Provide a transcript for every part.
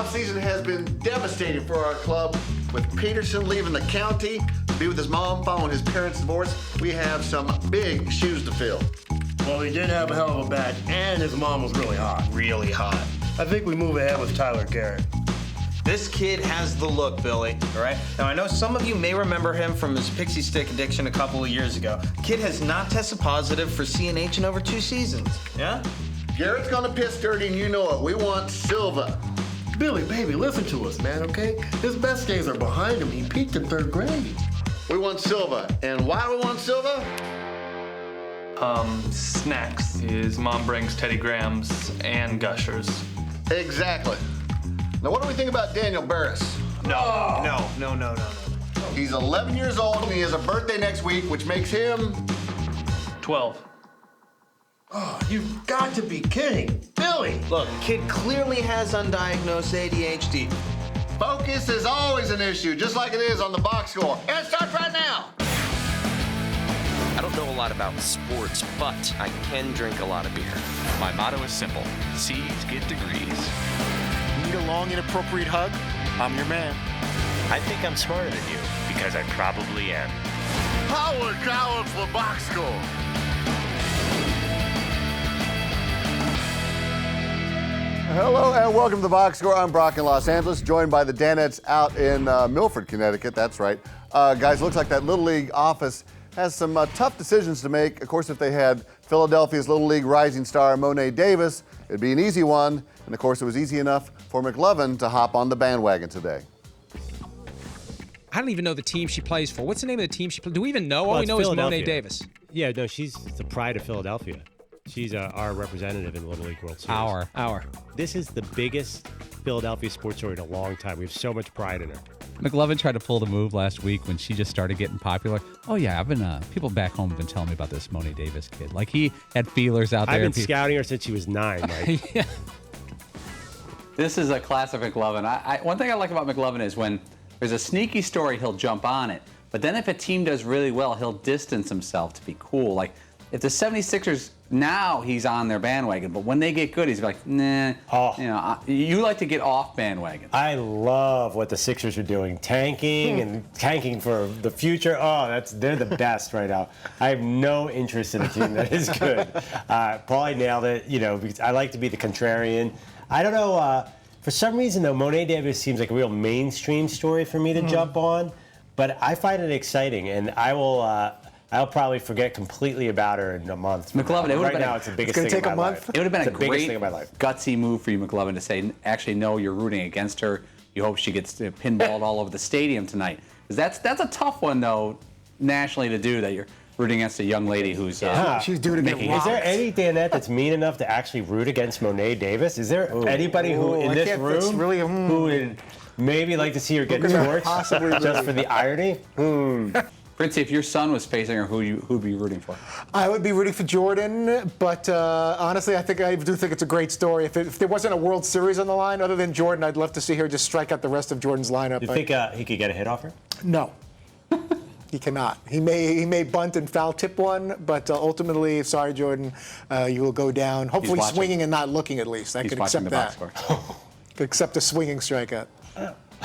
offseason has been devastating for our club. With Peterson leaving the county to be with his mom following his parents' divorce, we have some big shoes to fill. Well, he did have a hell of a bat, and his mom was really hot. Really hot. I think we move ahead with Tyler Garrett. This kid has the look, Billy, all right? Now, I know some of you may remember him from his pixie stick addiction a couple of years ago. Kid has not tested positive for CNH in over 2 seasons, yeah? Garrett's gonna piss dirty, and you know it. We want Silva. Billy, baby, listen to us, man, okay? His best days are behind him. He peaked in 3rd grade. We want Silva. And why do we want Silva? Snacks. His mom brings Teddy Grahams and Gushers. Exactly. Now, what do we think about Daniel Barris? No. He's 11 years old, and he has a birthday next week, which makes him... 12. Oh, you've got to be kidding. Billy! Look, kid clearly has undiagnosed ADHD. Focus is always an issue, just like it is on the box score. And it starts right now. I don't know a lot about sports, but I can drink a lot of beer. My motto is simple. C's get degrees. Need a long, inappropriate hug? I'm your man. I think I'm smarter than you, because I probably am. Howard Collins for box score. Hello and welcome to the Box Score. I'm Brock in Los Angeles, joined by the Danettes out in Milford, Connecticut. That's right. Guys, looks like that Little League office has some tough decisions to make. Of course, if they had Philadelphia's Little League rising star, Monet Davis, it'd be an easy one. And of course, it was easy enough for McLovin to hop on the bandwagon today. I don't even know the team she plays for. What's the name of the team she plays? Do we even know? All we know is Monet Davis. Yeah, no, she's the pride of Philadelphia. She's our representative in the Little League World Series. Our. This is the biggest Philadelphia sports story in a long time. We have so much pride in her. McLovin tried to pull the move last week when she just started getting popular. Oh, yeah, I've been, people back home have been telling me about this Monet Davis kid. Like, he had feelers out there. I've been scouting her since she was 9, Mike. Yeah. This is a classic McLovin. One thing I like about McLovin is when there's a sneaky story, he'll jump on it. But then if a team does really well, he'll distance himself to be cool. Like, if the 76ers, now he's on their bandwagon, but when they get good, he's like, nah. Oh. You know, you like to get off bandwagon. I love what the Sixers are doing, tanking for the future. Oh, they're the best right now. I have no interest in a team that is good. Probably nailed it, because I like to be the contrarian. I don't know, for some reason though, Monet Davis seems like a real mainstream story for me to jump on, but I find it exciting, and I'll probably forget completely about her in a month. McLovin, right now it's the biggest thing in my life. It would have been a great, thing in my life. gutsy move for you, McLovin, to say, actually, no, you're rooting against her. You hope she gets pinballed all over the stadium tonight. Because that's a tough one, though, nationally to do, that you're rooting against a young lady who's she's due to get rocked. Is there any Danette that's mean enough to actually root against Monet Davis? Is there anybody who in this room who would maybe like to see her get torched just for the irony? Princey, if your son was facing her, who'd be rooting for? I would be rooting for Jordan, but honestly, I do think it's a great story. If there wasn't a World Series on the line other than Jordan, I'd love to see her just strike out the rest of Jordan's lineup. Do you think he could get a hit off her? No. He cannot. He may bunt and foul tip one, but ultimately, sorry, Jordan, you will go down. Hopefully swinging and not looking at least. I could accept that. Could accept a swinging strikeout.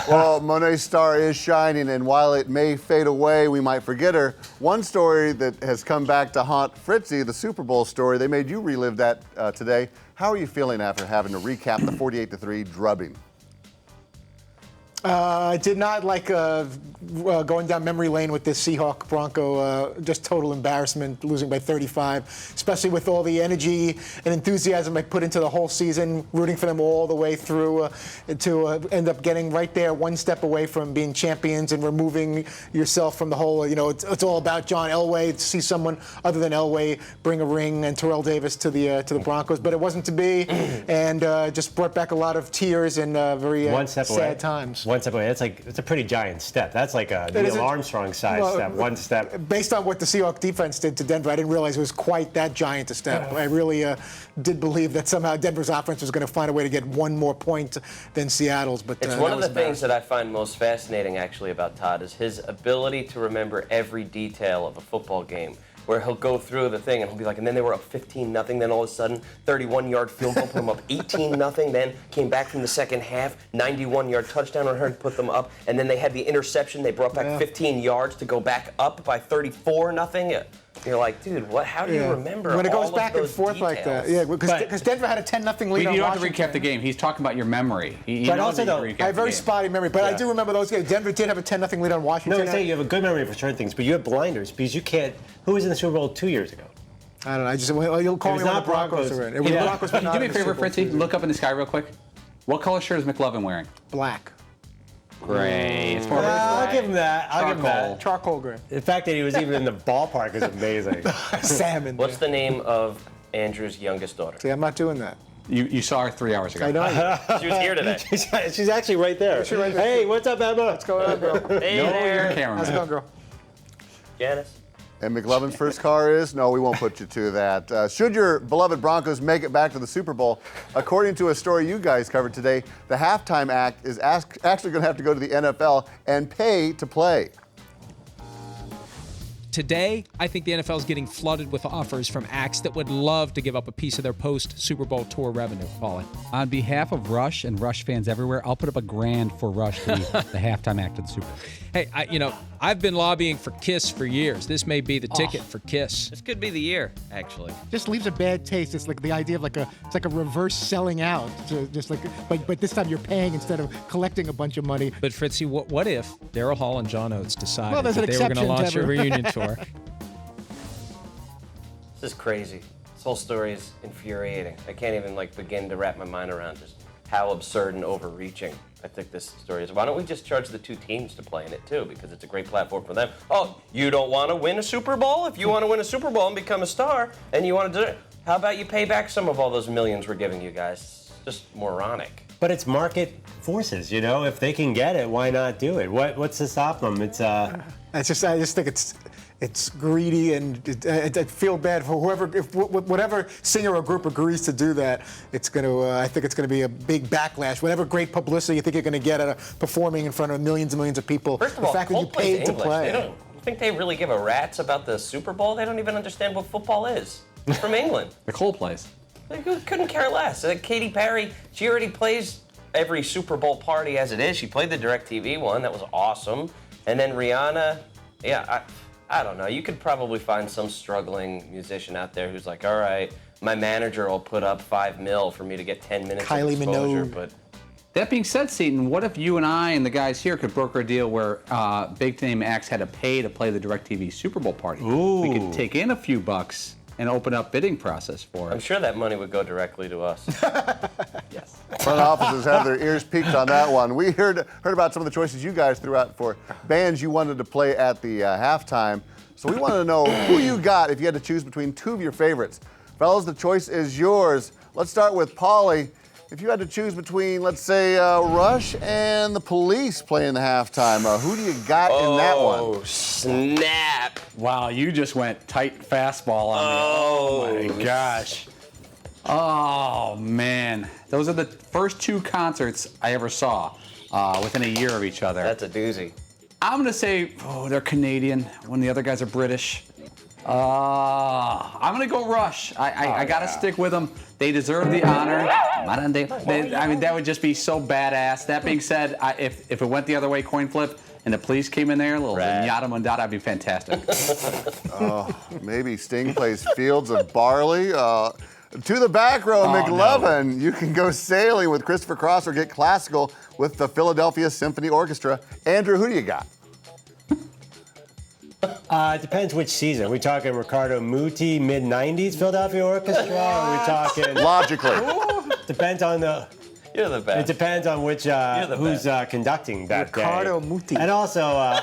Well, Monet's star is shining, and while it may fade away, we might forget her. One story that has come back to haunt Fritzy, the Super Bowl story, they made you relive that today. How are you feeling after having to recap the 48-3 drubbing? I did not like going down memory lane with this Seahawk Bronco. Just total embarrassment, losing by 35, especially with all the energy and enthusiasm I put into the whole season, rooting for them all the way through to end up getting right there, one step away from being champions and removing yourself from the whole. It's all about John Elway. To see someone other than Elway bring a ring and Terrell Davis to the Broncos, but it wasn't to be, and just brought back a lot of tears and very sad times. One step away. It's a pretty giant step. That's like a Neil Armstrong size step. One step. Based on what the Seahawks defense did to Denver, I didn't realize it was quite that giant a step. I really did believe that somehow Denver's offense was going to find a way to get one more point than Seattle's. But it's one of the things that I find most fascinating, actually, about Todd is his ability to remember every detail of a football game. where he'll go through the thing and he'll be like, and then they were up 15-0. Then all of a sudden, 31-yard field goal put them up 18-0. Then came back from the second half, 91-yard touchdown on her and put them up. And then they had the interception. They brought back 15 yards to go back up by 34-0. You're like, dude, what? How do you remember when it goes all back of and those forth details? like that? Yeah, because Denver had a 10-0 lead on You don't have Washington. to recap the game. He's talking about your memory. But also, though, I have very spotty memory, but I do remember those games. Denver did have a 10-0 lead on Washington. No, I'm saying you have a good memory for certain things, but you have blinders because you can't. Who was in the Super Bowl 2 years ago? I don't know. I just you'll call me when the Broncos are in. It was the Broncos, but Can you not do me in a the favor, Super Bowl Fritzy? 2. Look up in the sky real quick. What color shirt is McLovin wearing? Black. Gray. It's I'll give him that. I'll give him that. Charcoal gray. The fact that he was even in the ballpark is amazing. Salmon. What's the name of Andrew's youngest daughter? See, I'm not doing that. You saw her 3 hours ago. I know. She was here today. She's actually right there. Hey, what's up, Emma? What's going on, girl? Hey No, there. you're a cameraman. How's it going, girl? Janice. And McLovin's first car is? No, we won't put you to that. Should your beloved Broncos make it back to the Super Bowl, according to a story you guys covered today, the halftime act is actually going to have to go to the NFL and pay to play. Today, I think the NFL is getting flooded with offers from acts that would love to give up a piece of their post-Super Bowl tour revenue, Paulie. On behalf of Rush and Rush fans everywhere, I'll put up $1,000 for Rush to be the halftime act of the Super Bowl. Hey, I've been lobbying for KISS for years. This may be the ticket for KISS. This could be the year, actually. Just leaves a bad taste. It's like the idea of it's like a reverse selling out. So just like, but this time you're paying instead of collecting a bunch of money. But Fritzy, what if Daryl Hall and John Oates decided there's that an they were going to exception to launch a every- reunion tour? This is crazy. This whole story is infuriating. I can't even begin to wrap my mind around just how absurd and overreaching I think this story is. Why don't we just charge the two teams to play in it too? Because it's a great platform for them. Oh, you don't want to win a Super Bowl? If you want to win a Super Bowl and become a star, and you want to do it, how about you pay back some of all those millions we're giving you guys? It's just moronic. But it's market forces, you know. If they can get it, why not do it? What's to stop them? I just think it's greedy, and I feel bad for whatever singer or group agrees to do that. It's going to, I think it's going to be a big backlash. Whatever great publicity you think you're going to get out of performing in front of millions and millions of people, First of all, the fact that you Coldplay's paid to English. play. You think they really give a rat's about the Super Bowl? They don't even understand what football is. It's from England. The Coldplays. They couldn't care less. Katy Perry, she already plays every Super Bowl party as it is. She played the DirecTV one. That was awesome. And then Rihanna, I don't know. You could probably find some struggling musician out there who's like, all right, my manager will put up $5 million for me to get 10 minutes Kylie of exposure. Minogue. But That being said, Seton, what if you and I and the guys here could broker a deal where big name acts had to pay to play the DirecTV Super Bowl party? Ooh. We could take in a few bucks and open up bidding process for it. I'm sure that money would go directly to us. Yes. Front offices have their ears peaked on that one. We heard about some of the choices you guys threw out for bands you wanted to play at the halftime. So we wanted to know who you got if you had to choose between two of your favorites. Fellas, the choice is yours. Let's start with Paulie. If you had to choose between, let's say, Rush and the Police playing the halftime, who do you got in that one? Oh, snap. Wow, you just went tight fastball on me. Oh my gosh. Oh man. Those are the first two concerts I ever saw within a year of each other. That's a doozy. I'm gonna say, they're Canadian when the other guys are British. I'm gonna go Rush. I gotta stick with them. They deserve the honor. I mean, that would just be so badass. That being said, if it went the other way, coin flip, and the Police came in there, a little yada mandata, that'd be fantastic. Maybe Sting plays Fields of Barley. To the back row, McLovin. No. You can go sailing with Christopher Cross or get classical with the Philadelphia Symphony Orchestra. Andrew, who do you got? It depends which season. Are we talking Ricardo Muti, mid-90s Philadelphia Orchestra? Are we talking... Logically. Depends on the... You're the best. It depends on which who's conducting that Ricardo day. Muti. And also,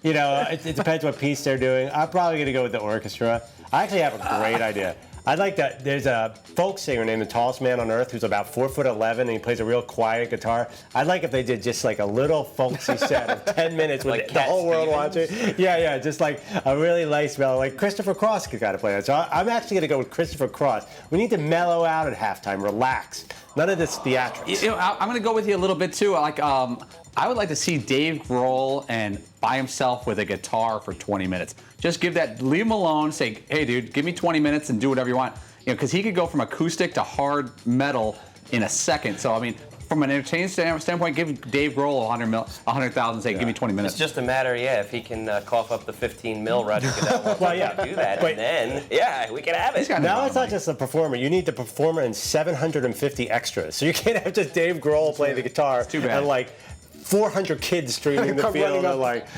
it depends what piece they're doing. I'm probably going to go with the orchestra. I actually have a great idea. I'd like that. There's a folk singer named The Tallest Man on Earth who's about 4'11" and he plays a real quiet guitar. I'd like if they did just like a little folksy set of 10 minutes with Like the Cat whole world Stevens? watching. Yeah, just like a really nice mellow. Like Christopher Cross could kind of play that. So I'm actually going to go with Christopher Cross. We need to mellow out at halftime, relax. None of this theatrics. I'm going to go with you a little bit too. I would like to see Dave Grohl and by himself with a guitar for 20 minutes. just leave him alone. Say, hey, dude, give me 20 minutes and do whatever you want. Because he could go from acoustic to hard metal in a second. So I mean, from an entertainment standpoint, give Dave Grohl $100,000 and say, give me 20 minutes. It's just a matter, if he can cough up the 15 mil, Roger Goodell wants to do that, and then, we can have it. Now it's not just the performer. You need the performer and 750 extras. So you can't have just Dave Grohl play the guitar and like 400 kids streaming the field.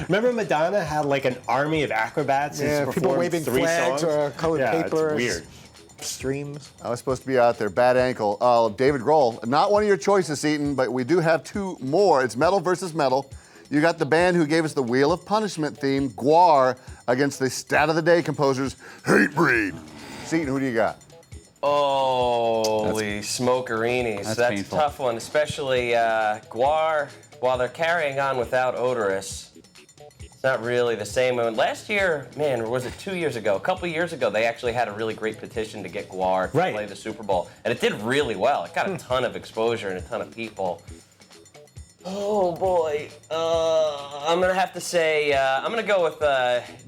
Remember Madonna had like an army of acrobats? People waving 3 flags songs? or colored paper. It's weird. Streams. I was supposed to be out there. Bad ankle. David Grohl, not one of your choices, Seton, but we do have 2 more. It's metal versus metal. You got the band who gave us the Wheel of Punishment theme, GWAR, against the Stat of the Day composers, Hatebreed. Seton, who do you got? Holy smokerinis. That's a tough one, especially GWAR, while they're carrying on without Odorous. It's not really the same. Last year, man, or was it 2 years ago? A couple of years ago, they actually had a really great petition to get GWAR to play the Super Bowl. And it did really well. It got a ton of exposure and a ton of people. Oh, boy. I'm going to have to say, I'm going to go with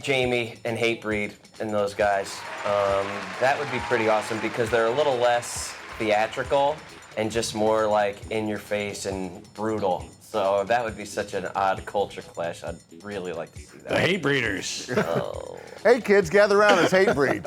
Jamie and Hatebreed and those guys. That would be pretty awesome because they're a little less theatrical and just more like in your face and brutal. So that would be such an odd culture clash. I'd really like to see that. The Hatebreeders. Oh. Hey, kids, gather around. It's Hatebreed.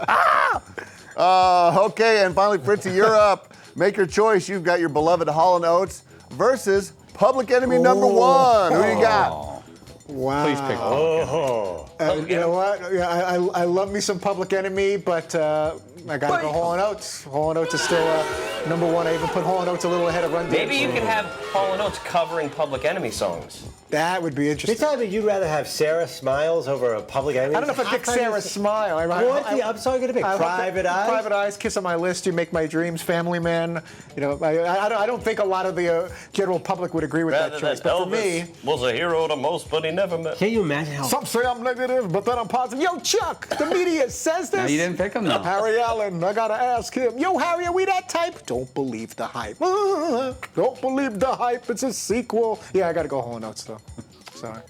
Okay, and finally, Fritzy, you're up. Make your choice. You've got your beloved Hall & Oates versus Public Enemy number 1. Who you got? Wow. Please pick one. You know what? I love me some Public Enemy, but I got to go Hall & Oates. Hall & Oates is still number 1. I even put Hall & Oates a little ahead of Run DMC. Maybe you could have Hall & Oates covering Public Enemy songs. That would be interesting. You're telling me you'd rather have Sarah Smiles over a Public Enemy? I don't know if I pick Sarah Smile. What's the song going to pick? Private Eyes? Private Eyes, Kiss on My List, You Make My Dreams, Family Man. I don't think a lot of the general public would agree with that choice. But for me, was a hero to most, but he never met. Can you imagine how? Some say I'm negative, but then I'm positive. Yo, Chuck, the media says this. No, you didn't pick him, though. Harry Allen, I gotta ask him. Yo, Harry, are we that type? Don't believe the hype. Don't believe the hype. It's a sequel. Yeah, I gotta go Hall & Oates though. Sorry.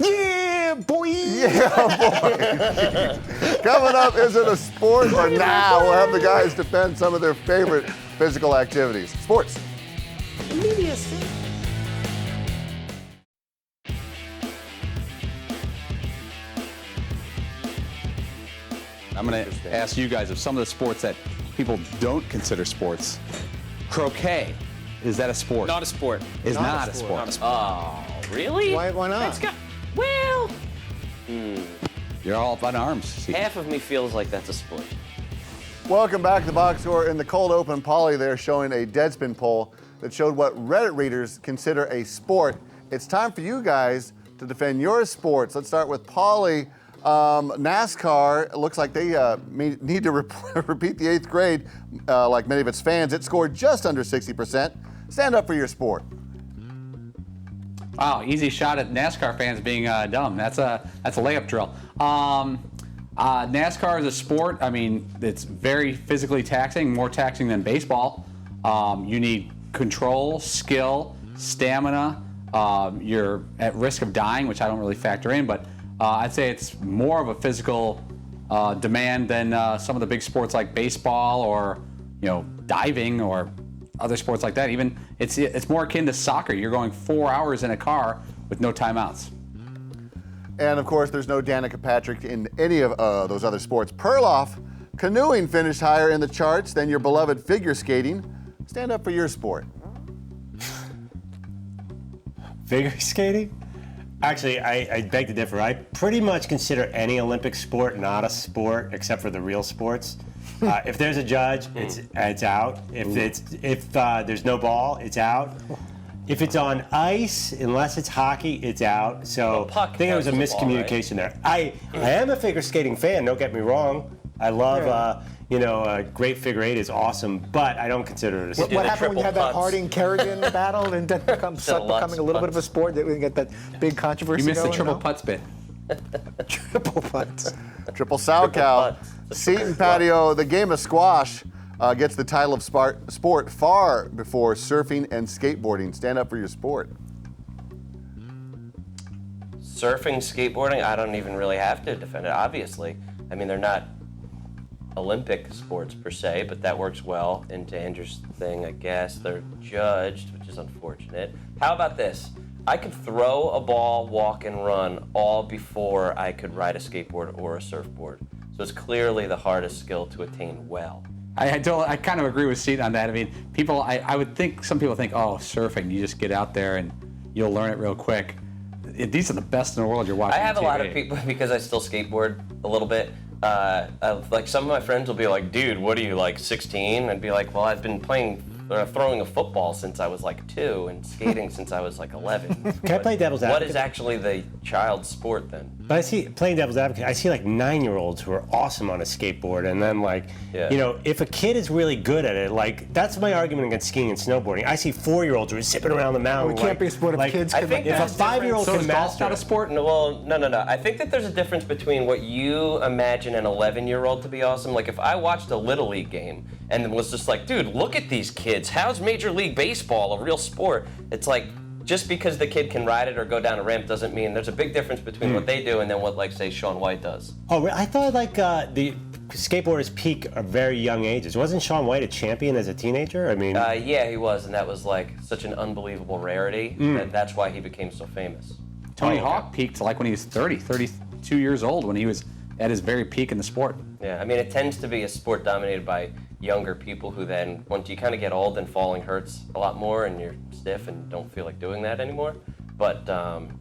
Yeah, boy. Yeah, boy. Coming up, is it a sport or now? We'll have the guys defend some of their favorite physical activities. Sports. I'm going to ask you guys of some of the sports that people don't consider sports. Croquet, is that a sport? Not a sport. Is not a sport. Oh, really? Why not? Well, You're all up on arms. half of me feels like that's a sport. Welcome back to the box score. In the cold open, Polly there showing a Deadspin poll that showed what Reddit readers consider a sport. It's time for you guys to defend your sports. Let's start with Polly. NASCAR, it looks like they need to repeat the 8th grade like many of its fans. It scored just under 60%. Stand up for your sport. Wow, easy shot at NASCAR fans being dumb. That's a layup drill. NASCAR is a sport. I mean, it's very physically taxing, more taxing than baseball. You need control, skill, stamina. You're at risk of dying, which I don't really factor in, but I'd say it's more of a physical demand than some of the big sports like baseball or diving or other sports like that. Even it's more akin to soccer. You're going 4 hours in a car with no timeouts. And of course, there's no Danica Patrick in any of those other sports. Perloff, canoeing finished higher in the charts than your beloved figure skating. Stand up for your sport. Figure skating? Actually, I beg to differ. I pretty much consider any Olympic sport not a sport except for the real sports. If there's a judge, it's out. If there's no ball, it's out. If it's on ice, unless it's hockey, it's out. So I think there was a miscommunication there. I am a figure skating fan. Don't get me wrong. I love. Great figure eight is awesome, but I don't consider it a sport. What happened when you had that Harding-Kerrigan battle and that becoming a little bit of a sport? That we get that big controversy. You missed the going, triple putts bit. Triple putts. Triple Salchow. Seton Patio, the game of squash gets the title of sport far before surfing and skateboarding. Stand up for your sport. Surfing, skateboarding, I don't even really have to defend it, obviously. I mean, they're not Olympic sports per se, but that works well into Andrew's thing, I guess. They're judged, which is unfortunate. How about this? I could throw a ball, walk, and run all before I could ride a skateboard or a surfboard. So it's clearly the hardest skill to attain well. I kind of agree with Seton on that. I mean, I would think, some people think, oh, surfing, you just get out there and you'll learn it real quick. These are the best in the world you're watching. I have on a TV. lot of people, because I still skateboard a little bit, like some of my friends will be like, dude, what are you, like 16? I'd be like, well, I've been throwing a football since I was like 2 and skating since I was like 11. Can I play devil's advocate? What is actually the child's sport then? But I see, playing devil's advocate, I see like 9-year-olds who are awesome on a skateboard, and then like, you know, if a kid is really good at it, like, that's my argument against skiing and snowboarding. I see 4-year-olds who are zipping around the mountain. It can't be a sport if kids can. I think if a 5-year-old can master not a sport. No, no. I think that there's a difference between what you imagine an 11-year-old to be awesome. Like if I watched a Little League game and was just like, dude, look at these kids. How's Major League Baseball a real sport? It's like, just because the kid can ride it or go down a ramp doesn't mean there's a big difference between what they do and then what, like, say, Shaun White does. Oh, I thought like the skateboarders peak at very young ages. Wasn't Shaun White a champion as a teenager? I mean, yeah, he was, and that was like such an unbelievable rarity that that's why he became so famous. Tony Hawk peaked like when he was 32 years old, when he was at his very peak in the sport. Yeah, I mean, it tends to be a sport dominated by younger people who then, once you kind of get old, then falling hurts a lot more and you're stiff and don't feel like doing that anymore. But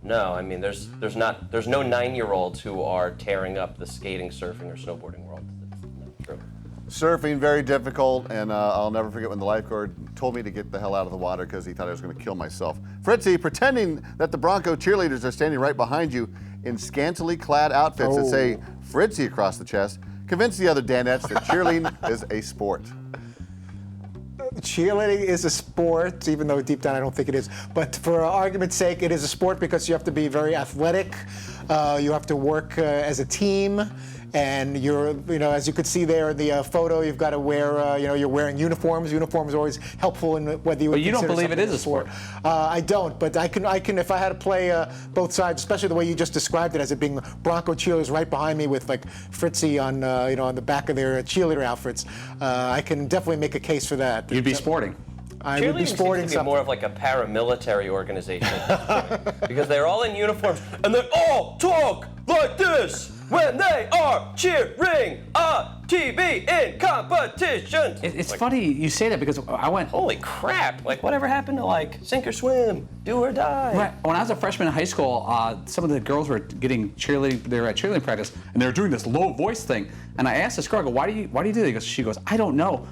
no, I mean, there's no 9-year-olds who are tearing up the skating, surfing, or snowboarding world. That's not true. Surfing, very difficult, and I'll never forget when the lifeguard told me to get the hell out of the water because he thought I was going to kill myself. Fritzy, pretending that the Bronco cheerleaders are standing right behind you in scantily clad outfits that say Fritzy across the chest, convinced the other Danettes that cheerleading is a sport. Cheerleading is a sport, even though deep down I don't think it is. But for argument's sake, it is a sport because you have to be very athletic. You have to work as a team. And you're, as you could see there in the photo, you've got to wear, you're wearing uniforms. Uniforms are always helpful in whether you would. But you don't believe it is a sport. I don't, but I can. If I had to play both sides, especially the way you just described it, as it being Bronco cheerleaders right behind me with like Fritzy on, on the back of their cheerleader outfits, I can definitely make a case for that. You'd be sporting. I would be sporting seems to be more of like a paramilitary organization because they're all in uniforms and they all talk like this when they are cheering on TV in competitions. It's funny you say that because I went, holy crap, like whatever happened to like sink or swim, do or die? Right. When I was a freshman in high school, some of the girls were getting cheerleading, they were at cheerleading practice, and they were doing this low voice thing. And I asked this girl, I go, why do you do that? She goes, I don't know.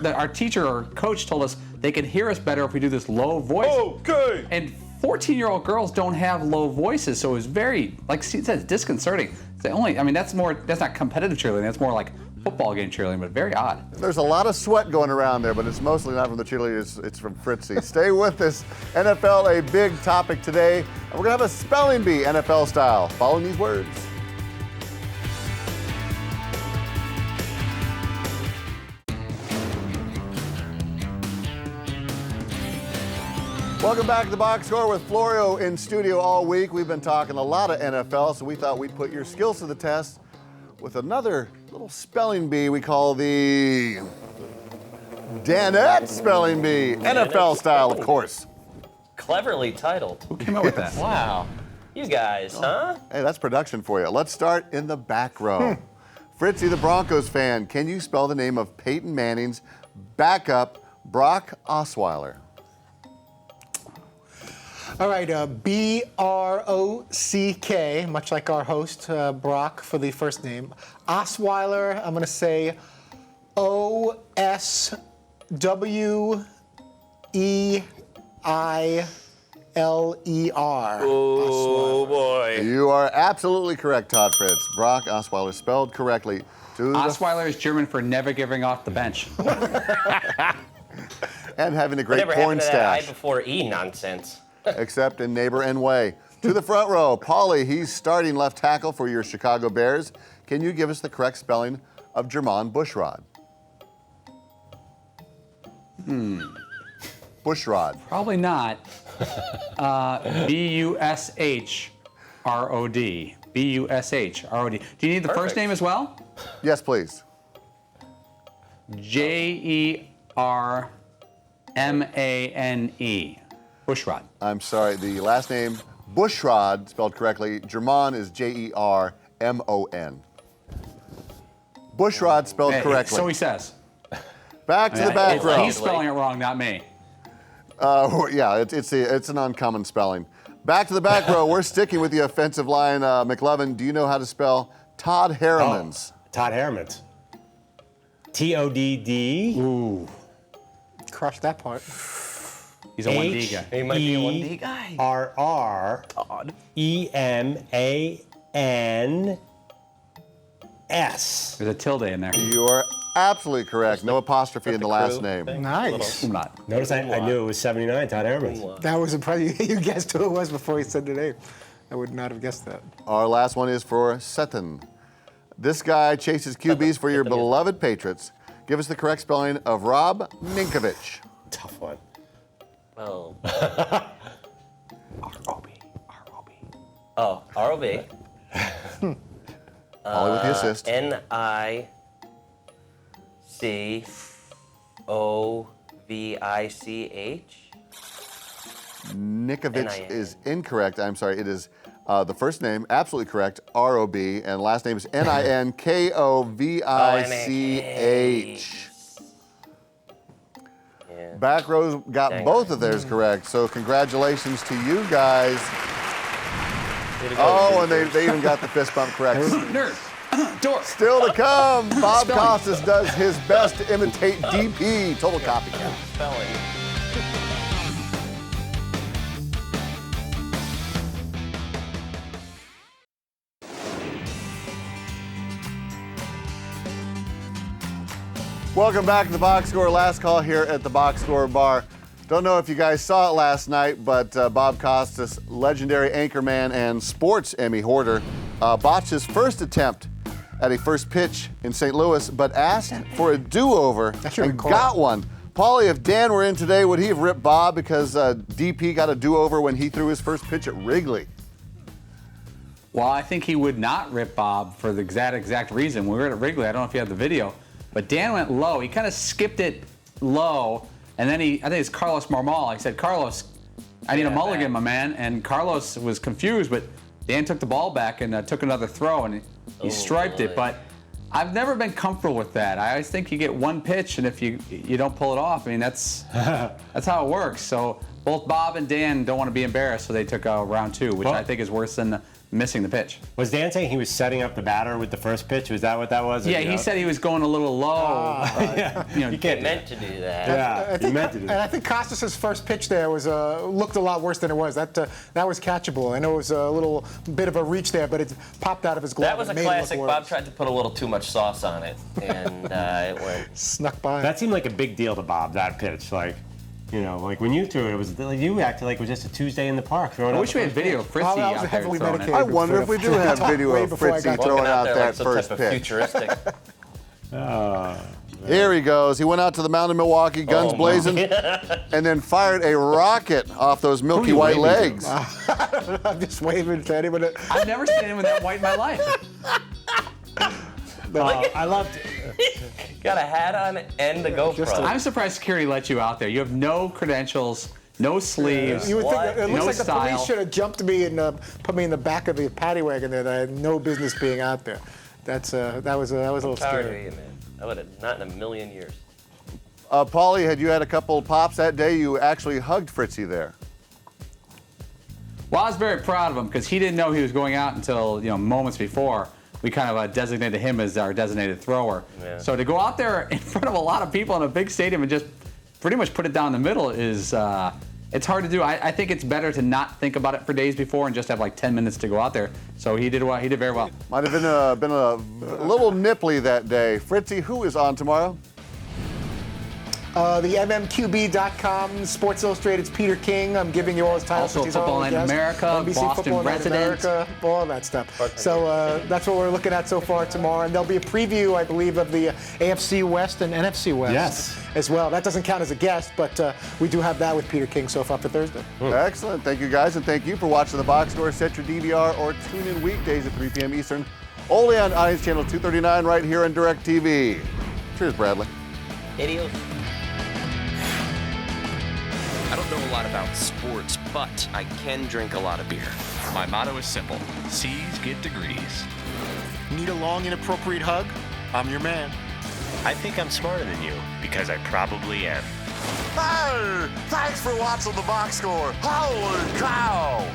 Our teacher or coach told us they can hear us better if we do this low voice. Okay. And 14-year-old girls don't have low voices, so it was very, like she said, disconcerting. That's not competitive cheerleading, that's more like football game cheerleading, but very odd. There's a lot of sweat going around there, but it's mostly not from the cheerleaders, it's from Fritzy. Stay with us. NFL, a big topic today. And we're going to have a spelling bee, NFL style, following these words. Welcome back to the Box Score with Florio in studio all week. We've been talking a lot of NFL, so we thought we'd put your skills to the test with another little spelling bee we call the Danette Spelling Bee. NFL style, of course. Cleverly titled. Who came up with that? Wow. You guys, huh? Hey, that's production for you. Let's start in the back row. Fritzy, the Broncos fan, can you spell the name of Peyton Manning's backup, Brock Osweiler? All right, B-R-O-C-K, much like our host, Brock, for the first name. Osweiler, I'm going to say O-S-W-E-I-L-E-R. Oh, boy. You are absolutely correct, Todd Fritz. Brock Osweiler, spelled correctly. Osweiler is German for never giving off the bench. And having a great Whatever porn happened to that stash. I before E nonsense? Except in neighbor and way. To the front row, Paulie, he's starting left tackle for your Chicago Bears. Can you give us the correct spelling of Jermon Bushrod? Bushrod. Probably not. B-U-S-H. R-O-D. B-U-S-H. R-O-D. Do you need the first Perfect. name as well? Yes, please. J-E-R-M-A-N-E. Bushrod. I'm sorry, the last name, Bushrod, spelled correctly. Germon is J-E-R-M-O-N. Bushrod spelled correctly. So he says. Back to the back row. He's spelling it wrong, not me. Yeah, it's an uncommon spelling. Back to the back row. We're sticking with the offensive line. McLovin, do you know how to spell Todd Harrimans? Todd Harrimans. T-O-D-D. Ooh. Crush that part. He's a 1D guy. He might be a 1D guy. R-R-E-M-A-N-S. There's a tilde in there. You are absolutely correct. No apostrophe in the last name. Nice. I'm not. Notice I knew it was 79, Todd Harrimans. That was impressive. You guessed who it was before he said the name. I would not have guessed that. Our last one is for Seton. This guy chases QBs for your beloved Patriots. Give us the correct spelling of Rob Ninkovich. Tough one. Oh. R-O-B. R-O-B. Oh, R-O-B. Ollie with the assist. N-I-C-O-V-I-C-H. Ninkovich is incorrect. I'm sorry. It is the first name, absolutely correct, R-O-B, and last name is N-I-N-K-O-V-I-C-H. Yeah. Back row got both of theirs correct, so congratulations to you guys. Oh, and they even got the fist bump correct. Nerd. Dork. Still to come, Bob Spelling. Costas does his best to imitate DP. Total copycat. Spelling. Welcome back to the Box Score. Last call here at the Box Score Bar. Don't know if you guys saw it last night, but Bob Costas, legendary anchorman and sports Emmy hoarder, botched his first attempt at a first pitch in St. Louis, but asked for a do-over and got one. Paulie, if Dan were in today, would he have ripped Bob because DP got a do-over when he threw his first pitch at Wrigley? Well, I think he would not rip Bob for the exact reason. We were at Wrigley. I don't know if you had the video, but Dan went low. He kind of skipped it low, and then I think it's Carlos Marmol. He said, Carlos, I need a mulligan, my man. And Carlos was confused, but Dan took the ball back and took another throw, and he striped it. But I've never been comfortable with that. I always think you get one pitch, and if you don't pull it off, I mean, that's how it works. So both Bob and Dan don't want to be embarrassed, so they took round two, which I think is worse than missing the pitch. Was Dan saying he was setting up the batter with the first pitch? Was that what that was? Yeah, he said he was going a little low. You can't meant to do that. Yeah, he meant to do that. And I think Costas' first pitch there was looked a lot worse than it was. That was catchable. I know it was a little bit of a reach there, but it popped out of his glove. That was a classic. Bob tried to put a little too much sauce on it, and it went. Snuck by. That seemed like a big deal to Bob, that pitch. Like, you know, like when you threw it, it was like you acted like it was just a Tuesday in the park. I wish we had video of Fritzy out there throwing it. I wonder if we do have video of Fritzy throwing out that first pitch. Futuristic. Here he goes. He went out to the mound in Milwaukee, guns blazing, and then fired a rocket off those milky white legs. I'm just waving to anyone. I've never seen anyone that white in my life. I loved it. Got a hat on and the GoPro. I'm surprised security let you out there. You have no credentials, no sleeves, You would think it looks no like the style. police should have jumped me and put me in the back of the paddy wagon there. That I had no business being out there. That was a little Sorry scary. to you, man. I would have not in a million years. Paulie, had you had a couple of pops that day, you actually hugged Fritzy there. Well, I was very proud of him because he didn't know he was going out until moments before. We kind of designated him as our designated thrower. Yeah. So to go out there in front of a lot of people in a big stadium and just pretty much put it down the middle is it's hard to do. I think it's better to not think about it for days before and just have like 10 minutes to go out there. So he did well. He did very well. Might have been a little nipply that day. Fritzy, who is on tomorrow? The MMQB.com, Sports Illustrated's Peter King. I'm giving you all his titles. Also Football Night in America, NBC Boston Football Night in Resident. America, all that stuff. So that's what we're looking at so far tomorrow. And there'll be a preview, I believe, of the AFC West and NFC West as well. That doesn't count as a guest, but we do have that with Peter King so far for Thursday. Excellent. Thank you, guys, and thank you for watching The Box Score. Set your DVR or tune in weekdays at 3 p.m. Eastern, only on Audience Channel 239 right here on DirecTV. Cheers, Bradley. Adios. I don't know a lot about sports, but I can drink a lot of beer. My motto is simple: C's get degrees. Need a long, inappropriate hug? I'm your man. I think I'm smarter than you because I probably am. Hey, thanks for watching The Box Score. Holy cow!